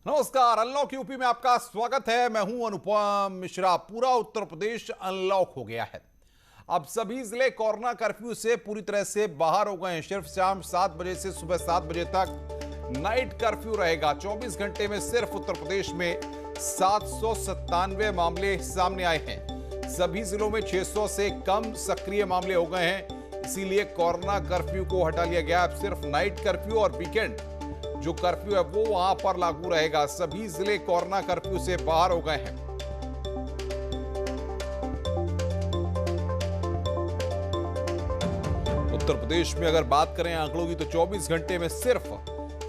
नमस्कार, unlock UP में आपका स्वागत है। मैं हूं अनुपम मिश्रा। पूरा उत्तर प्रदेश अनलॉक हो गया है। अब सभी जिले कोरोना कर्फ्यू से पूरी तरह से बाहर हो गए हैं। सिर्फ शाम 7 बजे से सुबह 7 बजे तक नाइट कर्फ्यू रहेगा। 24 घंटे में सिर्फ उत्तर प्रदेश में 797 मामले सामने आए हैं। सभी जिलों में 600 से कम सक्रिय मामले हो गए हैं। इसीलिए कोरोना कर्फ्यू को हटा लिया गया। अब सिर्फ नाइट कर्फ्यू और वीकेंड जो कर्फ्यू है वो वहां पर लागू रहेगा। सभी जिले कोरोना कर्फ्यू से बाहर हो गए हैं। उत्तर प्रदेश में अगर बात करें आंकड़ों की तो 24 घंटे में सिर्फ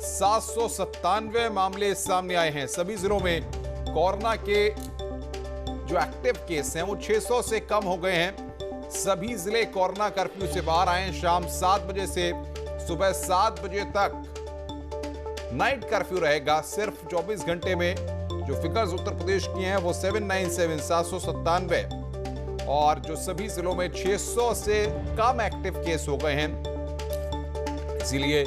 797 मामले सामने आए हैं। सभी जिलों में कोरोना के जो एक्टिव केस हैं वो 600 से कम हो गए हैं। सभी जिले कोरोना कर्फ्यू से बाहर आए हैं। शाम 7 बजे से सुबह 7 बजे तक नाइट कर्फ्यू रहेगा। सिर्फ 24 घंटे में जो फिगर्स उत्तर प्रदेश की हैं वो 797 और जो सभी जिलों में 600 से कम एक्टिव केस हो गए हैं। इसीलिए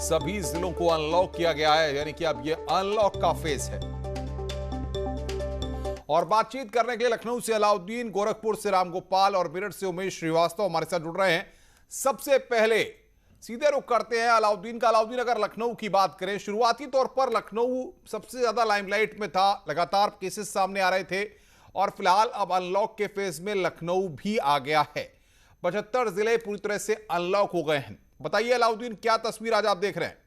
सभी जिलों को अनलॉक किया गया है, यानी कि अब ये अनलॉक का फेज है। और बातचीत करने के लिए लखनऊ से अलाउद्दीन, गोरखपुर से रामगोपाल और मेरठ से उमेश श्रीवास्तव हमारे साथ जुड़ रहे हैं। सबसे पहले सीधे रुख करते हैं अलाउद्दीन का। अलाउद्दीन, अगर लखनऊ की बात करें, शुरुआती तौर पर लखनऊ सबसे ज्यादा लाइमलाइट में था, लगातार केसेस सामने आ रहे थे और फिलहाल अब अनलॉक के फेज में लखनऊ भी आ गया है। 75 जिले पूरी तरह से अनलॉक हो गए हैं। बताइए अलाउद्दीन, क्या तस्वीर आज आप देख रहे हैं?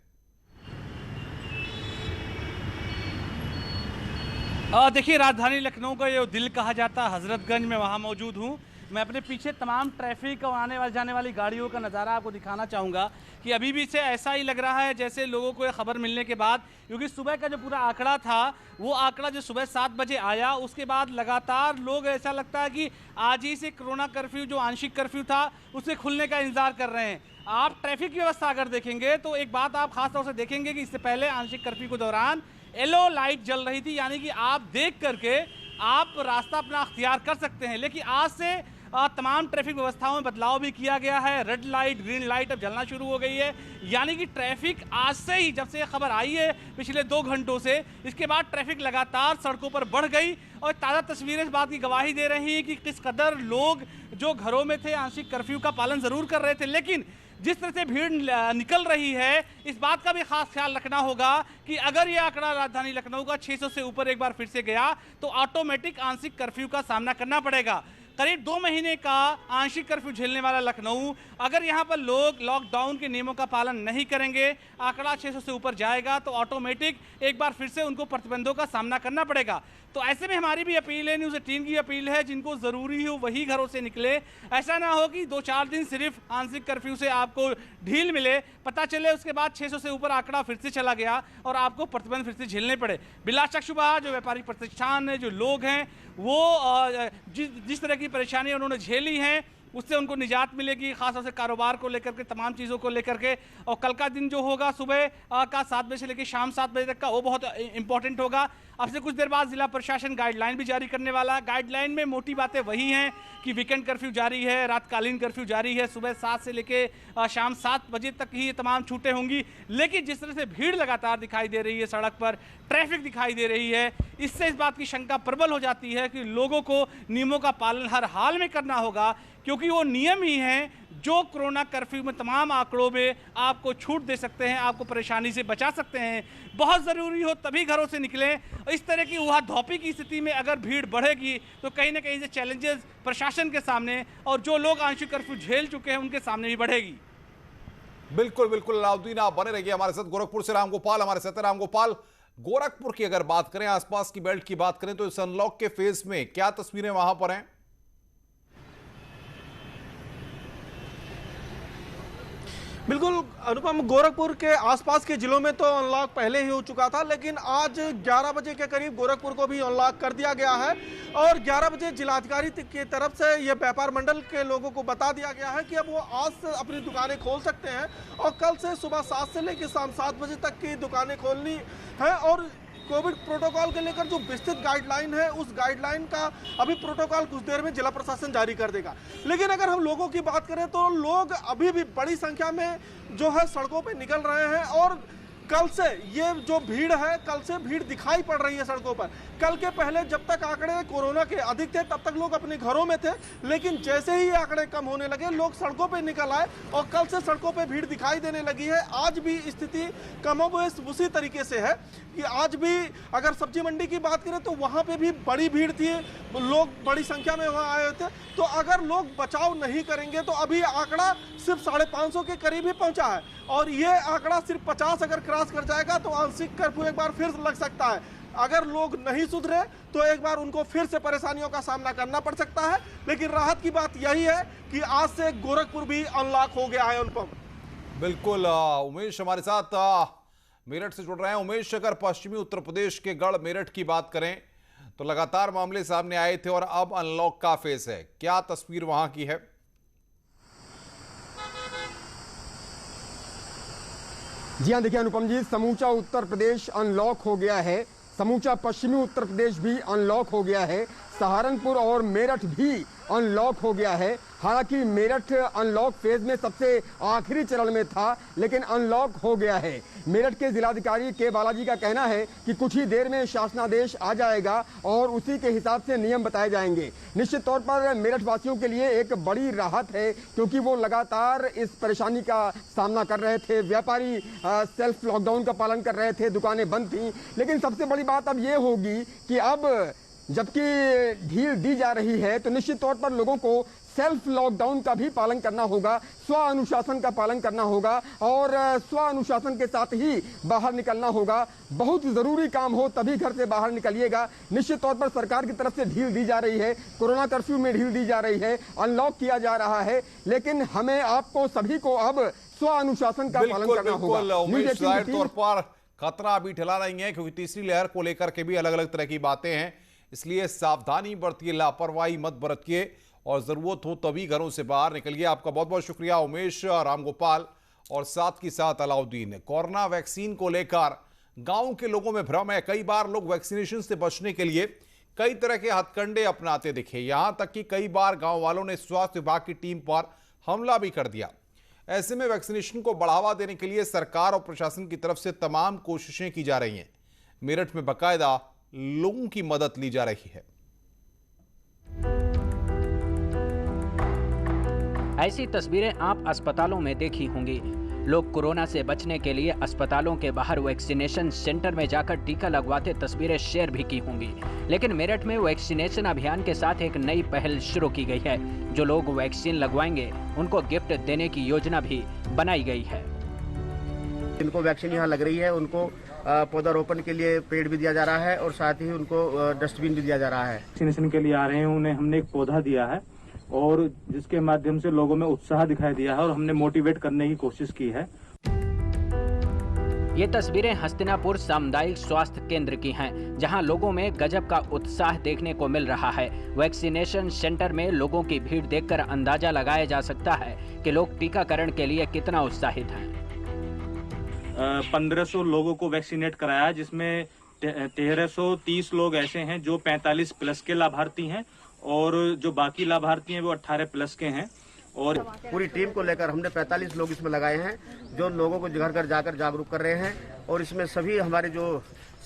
देखिए, राजधानी लखनऊ का ये दिल कहा जाता है हजरतगंज में, वहाँ मौजूद हूँ मैं। अपने पीछे तमाम ट्रैफिक और आने वाले जाने वाली गाड़ियों का नज़ारा आपको दिखाना चाहूँगा कि अभी भी से ऐसा ही लग रहा है जैसे लोगों को ये खबर मिलने के बाद, क्योंकि सुबह का जो पूरा आंकड़ा था वो आंकड़ा जो सुबह 7 बजे आया, उसके बाद लगातार लोग, ऐसा लगता है कि आज ही से कोरोना कर्फ्यू जो आंशिक कर्फ्यू था उससे खुलने का इंतजार कर रहे हैं। आप ट्रैफिक की व्यवस्था अगर देखेंगे तो एक बात आप खासतौर से देखेंगे कि इससे पहले आंशिक कर्फ्यू के दौरान येलो लाइट जल रही थी, यानी कि आप देख करके आप रास्ता अपना अख्तियार कर सकते हैं। लेकिन आज से तमाम ट्रैफिक व्यवस्थाओं में बदलाव भी किया गया है। रेड लाइट, ग्रीन लाइट अब जलना शुरू हो गई है, यानी कि ट्रैफिक आज से ही, जब से खबर आई है पिछले 2 घंटों से, इसके बाद ट्रैफिक लगातार सड़कों पर बढ़ गई। और ताज़ा तस्वीरें इस बात की गवाही दे रही हैं कि किस कदर लोग जो घरों में थे आंशिक कर्फ्यू का पालन ज़रूर कर रहे थे, लेकिन जिस तरह से भीड़ निकल रही है, इस बात का भी खास ख्याल रखना होगा कि अगर यह आंकड़ा राजधानी लखनऊ का 600 से ऊपर एक बार फिर से गया तो ऑटोमेटिक आंशिक कर्फ्यू का सामना करना पड़ेगा। करीब 2 महीने का आंशिक कर्फ्यू झेलने वाला लखनऊ, अगर यहाँ पर लोग लॉकडाउन के नियमों का पालन नहीं करेंगे, आंकड़ा 600 से ऊपर जाएगा तो ऑटोमेटिक एक बार फिर से उनको प्रतिबंधों का सामना करना पड़ेगा। तो ऐसे में हमारी भी अपील है, न्यूज़ 18 की अपील है, जिनको ज़रूरी हो वही घरों से निकले। ऐसा ना हो कि 2-4 दिन सिर्फ आंशिक कर्फ्यू से आपको ढील मिले, पता चले उसके बाद 600 से ऊपर आंकड़ा फिर से चला गया और आपको प्रतिबंध फिर से झेलने पड़े। बिला शक शुबा जो व्यापारिक प्रतिष्ठान है, जो लोग हैं, वो जिस तरह की परेशानी उन्होंने झेली हैं उससे उनको निजात मिलेगी, खासतौर से कारोबार को लेकर के, तमाम चीज़ों को लेकर के। और कल का दिन जो होगा सुबह का 7 बजे से लेकर शाम 7 बजे तक का, वो बहुत इंपॉर्टेंट होगा। अब से कुछ देर बाद जिला प्रशासन गाइडलाइन भी जारी करने वाला है। गाइडलाइन में मोटी बातें वही हैं कि वीकेंड कर्फ्यू जारी है, रातकालीन कर्फ्यू जारी है, सुबह 7 से लेकर शाम 7 बजे तक ही ये तमाम छूटें होंगी। लेकिन जिस तरह से भीड़ लगातार दिखाई दे रही है, सड़क पर ट्रैफिक दिखाई दे रही है, इससे इस बात की शंका प्रबल हो जाती है कि लोगों को नियमों का पालन हर हाल में करना होगा, क्योंकि वो नियम ही हैं जो कोरोना कर्फ्यू में तमाम आंकड़ों में आपको छूट दे सकते हैं, आपको परेशानी से बचा सकते हैं। बहुत ज़रूरी हो तभी घरों से निकलें। इस तरह की उहा धोपी की स्थिति में अगर भीड़ बढ़ेगी तो कहीं ना कहीं से चैलेंजेस प्रशासन के सामने और जो लोग आंशिक कर्फ्यू झेल चुके हैं उनके सामने भी बढ़ेगी। बिल्कुल बिल्कुल अलाउद्दीन, आप बने रहिए हमारे साथ। गोरखपुर से रामगोपाल हमारे साथ है। रामगोपाल, गोरखपुर की अगर बात करें, आसपास की बेल्ट की बात करें, तो इस अनलॉक के फेज में क्या तस्वीरें वहां पर हैं? बिल्कुल अनुपम, गोरखपुर के आसपास के जिलों में तो अनलॉक पहले ही हो चुका था, लेकिन आज 11 बजे के करीब गोरखपुर को भी अनलॉक कर दिया गया है। और 11 बजे जिलाधिकारी की तरफ से ये व्यापार मंडल के लोगों को बता दिया गया है कि अब वो आज से अपनी दुकानें खोल सकते हैं और कल से सुबह 7 से लेकर शाम 7 बजे तक की दुकानें खोलनी है। और कोविड प्रोटोकॉल के लेकर जो विस्तृत गाइडलाइन है, उस गाइडलाइन का अभी प्रोटोकॉल कुछ देर में जिला प्रशासन जारी कर देगा। लेकिन अगर हम लोगों की बात करें तो लोग अभी भी बड़ी संख्या में जो है सड़कों पे निकल रहे हैं और कल से ये जो भीड़ है, कल से भीड़ दिखाई पड़ रही है सड़कों पर। कल के पहले जब तक आंकड़े कोरोना के अधिक थे तब तक लोग अपने घरों में थे, लेकिन जैसे ही आंकड़े कम होने लगे लोग सड़कों पे निकल आए और कल से सड़कों पे भीड़ दिखाई देने लगी है। आज भी स्थिति कमोबेश उसी तरीके से है कि आज भी अगर सब्जी मंडी की बात करें तो वहां पे भी बड़ी भीड़ थी, लोग बड़ी संख्या में वहां आए थे। तो अगर लोग बचाव नहीं करेंगे तो अभी आंकड़ा सिर्फ 550 के करीब ही पहुंचा है और ये आंकड़ा सिर्फ 50 अगर क्रॉस कर जाएगा तो आंशिक कर्फ्यू एक बार फिर लग सकता है। अगर लोग नहीं सुधरे तो एक बार उनको फिर से परेशानियों का सामना करना पड़ सकता है। लेकिन राहत की बात यही है कि आज से गोरखपुर भी अनलॉक हो गया है। अनुपम, बिल्कुल उमेश हमारे साथ मेरठ से जुड़ रहे हैं। उमेश, अगर पश्चिमी उत्तर प्रदेश के गढ़ मेरठ की बात करें तो लगातार मामले सामने आए थे और अब अनलॉक का फेस है, क्या तस्वीर वहां की है? जी हाँ, देखिए अनुपम जी, समूचा उत्तर प्रदेश अनलॉक हो गया है, समूचा पश्चिमी उत्तर प्रदेश भी अनलॉक हो गया है, सहारनपुर और मेरठ भी अनलॉक हो गया है। हालांकि मेरठ अनलॉक फेज में सबसे आखिरी चरण में था, लेकिन अनलॉक हो गया है। मेरठ के जिलाधिकारी के बालाजी का कहना है कि कुछ ही देर में शासनादेश आ जाएगा और उसी के हिसाब से नियम बताए जाएंगे। निश्चित तौर पर मेरठ वासियों के लिए एक बड़ी राहत है, क्योंकि वो लगातार इस परेशानी का सामना कर रहे थे। व्यापारी सेल्फ लॉकडाउन का पालन कर रहे थे, दुकानें बंद थी, लेकिन सबसे बड़ी बात अब ये होगी कि अब जबकि ढील दी जा रही है तो निश्चित तौर पर लोगों को सेल्फ लॉकडाउन का भी पालन करना होगा, स्व अनुशासन का पालन करना होगा और स्व अनुशासन के साथ ही बाहर निकलना होगा। बहुत जरूरी काम हो तभी घर से बाहर निकलिएगा। निश्चित तौर पर सरकार की तरफ से ढील दी जा रही है, कोरोना कर्फ्यू में ढील दी जा रही है, अनलॉक किया जा रहा है, लेकिन हमें आपको सभी को अब स्व अनुशासन का पालन करना होगा। जाहिर तौर पर खतरा अभी टला नहीं है, क्योंकि तीसरी लहर को लेकर के भी अलग अलग तरह की बातें हैं, इसलिए सावधानी बरतिए, लापरवाही मत बरतिए और जरूरत हो तभी घरों से बाहर निकलिए। आपका बहुत बहुत शुक्रिया उमेश, रामगोपाल और साथ ही साथ अलाउद्दीन। कोरोना वैक्सीन को लेकर गांव के लोगों में भ्रम है। कई बार लोग वैक्सीनेशन से बचने के लिए कई तरह के हथकंडे अपनाते दिखे, यहां तक कि कई बार गांव वालों ने स्वास्थ्य विभाग की टीम पर हमला भी कर दिया। ऐसे में वैक्सीनेशन को बढ़ावा देने के लिए सरकार और प्रशासन की तरफ से तमाम कोशिशें की जा रही हैं। मेरठ में बाकायदा लोगों की मदद ली जा रही है। ऐसी तस्वीरें आप अस्पतालों में देखी होंगी। लोग कोरोना से बचने के लिए अस्पतालों के बाहर वैक्सीनेशन सेंटर में जाकर टीका लगवाते तस्वीरें शेयर भी की होंगी। लेकिन मेरठ में वैक्सीनेशन अभियान के साथ एक नई पहल शुरू की गई है। जो लोग वैक्सीन लगवाएंगे उनको गिफ्ट देने की योजना भी बनाई गई है। जिनको वैक्सीन यहाँ लग रही है उनको पौधारोपण के लिए पेड़ भी दिया जा रहा है और साथ ही उनको डस्टबिन भी दिया जा रहा है। वैक्सीनेशन के लिए आ रहे हैं, उन्हें हमने एक पौधा दिया है और जिसके माध्यम से लोगों में उत्साह दिखाई दिया है और हमने मोटिवेट करने की कोशिश की है। ये तस्वीरें हस्तिनापुर सामुदायिक स्वास्थ्य केंद्र की हैं, जहां लोगों में गजब का उत्साह देखने को मिल रहा है। वैक्सीनेशन सेंटर में लोगों की भीड़ देखकर अंदाजा लगाया जा सकता है कि लोग टीकाकरण के लिए कितना उत्साहित हैं। 1500 लोगों को वैक्सीनेट कराया, जिसमें 1330 लोग ऐसे हैं जो 45 प्लस के लाभार्थी हैं और जो बाकी लाभार्थी हैं वो 18 प्लस के हैं। और पूरी टीम को लेकर हमने 45 लोग इसमें लगाए हैं जो लोगों को घर घर जाकर जागरूक कर रहे हैं और इसमें सभी हमारे जो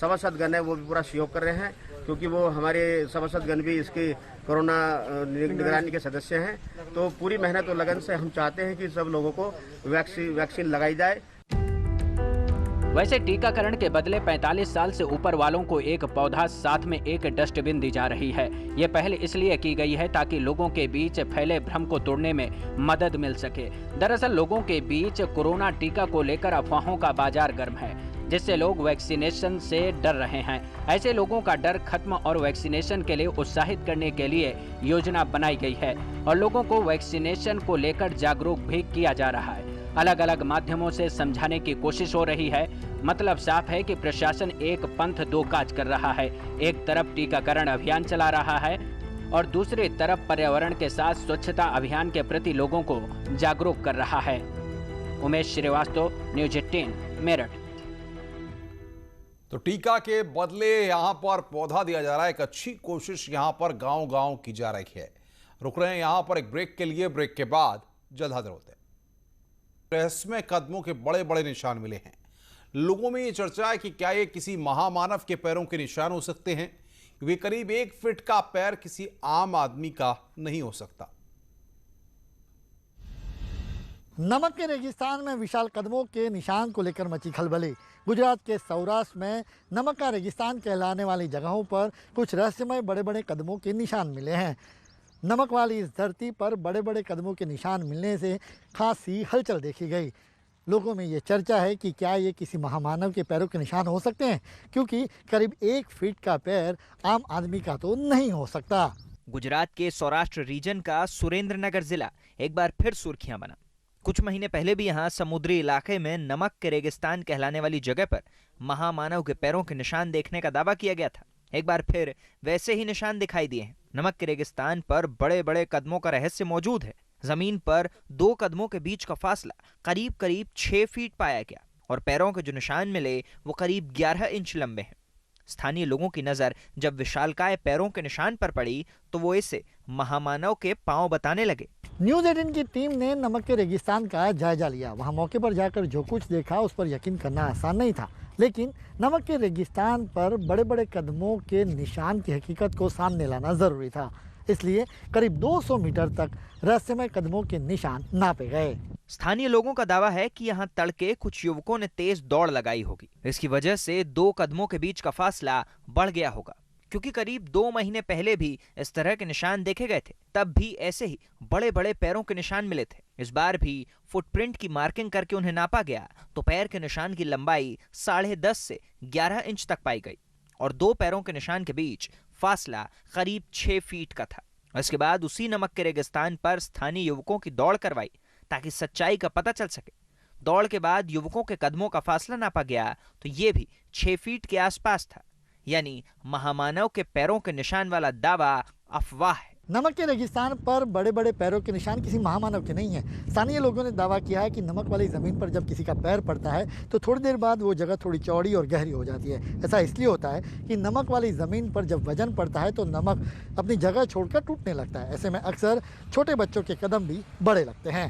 सभासदगण है वो भी पूरा सहयोग कर रहे हैं, क्योंकि वो हमारे सभासदगण भी इसकी कोरोना निगरानी के सदस्य हैं। तो पूरी मेहनत और लगन से हम चाहते हैं कि सब लोगों को वैक्सीन लगाई जाए। वैसे टीकाकरण के बदले 45 साल से ऊपर वालों को एक पौधा, साथ में एक डस्टबिन दी जा रही है। ये पहल इसलिए की गई है ताकि लोगों के बीच फैले भ्रम को तोड़ने में मदद मिल सके। दरअसल लोगों के बीच कोरोना टीका को लेकर अफवाहों का बाजार गर्म है, जिससे लोग वैक्सीनेशन से डर रहे हैं। ऐसे लोगों का डर खत्म और वैक्सीनेशन के लिए उत्साहित करने के लिए योजना बनाई गई है और लोगों को वैक्सीनेशन को लेकर जागरूक भी किया जा रहा है। अलग अलग माध्यमों से समझाने की कोशिश हो रही है। मतलब साफ है कि प्रशासन एक पंथ दो काज कर रहा है। एक तरफ टीकाकरण अभियान चला रहा है और दूसरी तरफ पर्यावरण के साथ स्वच्छता अभियान के प्रति लोगों को जागरूक कर रहा है। उमेश श्रीवास्तव, न्यूज 18, मेरठ। तो टीका के बदले यहां पर पौधा दिया जा रहा है। एक अच्छी कोशिश यहां पर गांव-गांव की जा रही है। रुक रहे हैं यहां पर एक ब्रेक के लिए। ब्रेक के बाद जल्द हाजिर होते हैं। रहस्यमय कदमों के बड़े बड़े निशान मिले हैं। लोगों में ये चर्चा है कि क्या ये किसी महामानव के पैरों के निशान हो सकते हैं, क्योंकि करीब 1 फीट का पैर किसी आम आदमी का नहीं हो सकता। नमक के रेगिस्तान में विशाल कदमों के निशान को लेकर मची खलबली। गुजरात के सौराष्ट्र में नमक का रेगिस्तान कहलाने वाली जगहों पर कुछ रहस्यमय बड़े बड़े कदमों के निशान मिले हैं। नमक वाली इस धरती पर बड़े बड़े कदमों के निशान मिलने से खासी हलचल देखी गई। लोगों में ये चर्चा है कि क्या ये किसी महामानव के पैरों के निशान हो सकते हैं, क्योंकि करीब 1 फीट का पैर आम आदमी का तो नहीं हो सकता। गुजरात के सौराष्ट्र रीजन का सुरेंद्रनगर जिला एक बार फिर सुर्खियां बना। कुछ महीने पहले भी यहाँ समुद्री इलाके में नमक के रेगिस्तान कहलाने वाली जगह पर महामानव के पैरों के निशान देखने का दावा किया गया था। एक बार फिर वैसे ही निशान दिखाई दिए हैं। नमक के रेगिस्तान पर बड़े बड़े कदमों का रहस्य मौजूद है। जमीन पर 2 कदमों के बीच का फासला करीब करीब 6 फीट पाया गया और पैरों के जो निशान मिले वो करीब 11 इंच लंबे हैं। स्थानीय लोगों की नजर जब विशालकाय पैरों के निशान पर पड़ी तो वो इसे महामानव के पांव बताने लगे। न्यूज़ 18 की टीम ने नमक के रेगिस्तान का जायजा लिया। वहां मौके पर जाकर जो कुछ देखा उस पर यकीन करना आसान नहीं था, लेकिन नमक के रेगिस्तान पर बड़े बड़े कदमों के निशान की हकीकत को सामने लाना जरूरी था। इसलिए करीब 200 मीटर तक रहस्यमय कदमों के निशान नापे गए। स्थानीय लोगों का दावा है कि यहाँ तड़के कुछ युवकों ने तेज दौड़ लगाई होगी। इसकी वजह से 2 कदमों के बीच का फासला बढ़ गया होगा, क्योंकि करीब 2 महीने पहले भी इस तरह के निशान देखे गए थे। तब भी ऐसे ही बड़े बड़े पैरों के निशान मिले थे। इस बार भी फुटप्रिंट की मार्किंग करके उन्हें नापा गया तो पैर के निशान की लंबाई 10.5 से 11 इंच तक पाई गई और 2 पैरों के निशान के बीच फासला करीब 6 फीट का था। इसके बाद उसी नमक के रेगिस्तान पर स्थानीय युवकों की दौड़ करवाई ताकि सच्चाई का पता चल सके। दौड़ के बाद युवकों के कदमों का फासला नापा गया तो ये भी 6 फीट के आसपास था। यानी महामानव के पैरों के निशान वाला दावा अफवाह है। नमक के रेगिस्तान पर बड़े बड़े पैरों के निशान किसी महामानव के नहीं है। स्थानीय लोगों ने दावा किया है कि नमक वाली जमीन पर जब किसी का पैर पड़ता है तो थोड़ी देर बाद वो जगह थोड़ी चौड़ी और गहरी हो जाती है। ऐसा इसलिए होता है कि नमक वाली जमीन पर जब वजन पड़ता है तो नमक अपनी जगह छोड़कर टूटने लगता है। ऐसे में अक्सर छोटे बच्चों के कदम भी बड़े लगते हैं।